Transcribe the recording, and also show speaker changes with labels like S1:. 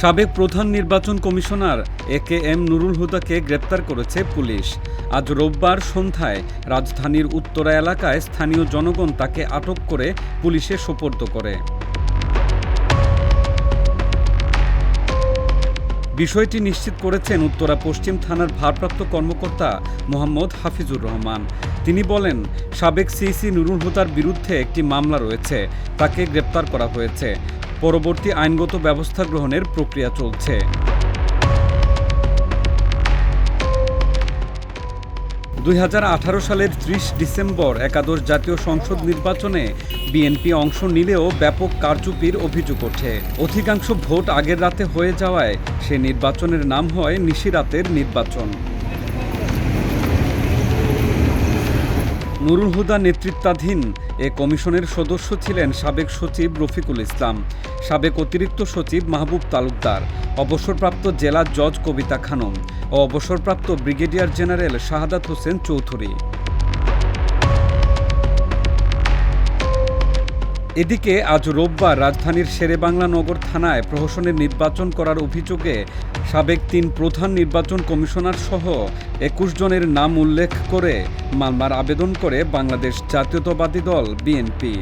S1: সাবেক প্রধান নির্বাচন কমিশনার একেএম নুরুল হুদাকে গ্রেপ্তার করেছে পুলিশ। আজ রোববার সন্ধ্যায় রাজধানীর উত্তরা এলাকায় স্থানীয় জনগণ তাকে আটক করে পুলিশে সোপর্দ করে। বিষয়টি নিশ্চিত করেছেন উত্তরা পশ্চিম থানার ভারপ্রাপ্ত কর্মকর্তা মোহাম্মদ হাফিজুর রহমান। তিনি বলেন, সাবেক সিইসি নুরুল হুদার বিরুদ্ধে একটি মামলা রয়েছে, তাকে গ্রেপ্তার করা হয়েছে। পরবর্তী আইনগত ব্যবস্থা গ্রহণের প্রক্রিয়া চলছে। 2018 সালের 30 ডিসেম্বর একাদশ জাতীয় সংসদ নির্বাচনে বিএনপি অংশ নিলেও ব্যাপক কারচুপির অভিযোগ ওঠে। অধিকাংশ ভোট আগের রাতে হয়ে যাওয়ায় সে নির্বাচনের নাম হয় নিশিরাতের নির্বাচন। নুরুল হুদা নেতৃত্বাধীন এ কমিশনের সদস্য ছিলেন সাবেক সচিব রফিকুল ইসলাম, সাবেক অতিরিক্ত সচিব মাহবুব তালুকদার, অবসরপ্রাপ্ত জেলা জজ কবিতা খানম ও অবসরপ্রাপ্ত ব্রিগেডিয়ার জেনারেল শাহাদাত হোসেন চৌধুরী। এদিকে আজ রোববার রাজধানীর শেরেবাংলা নগর থানায় প্রহসনের নির্বাচন করার অভিযোগে সাবেক 3 প্রধান নির্বাচন কমিশনার সহ 21 জনের নাম উল্লেখ করে মামলার আবেদন করে বাংলাদেশ জাতীয়তাবাদী দল বিএনপি।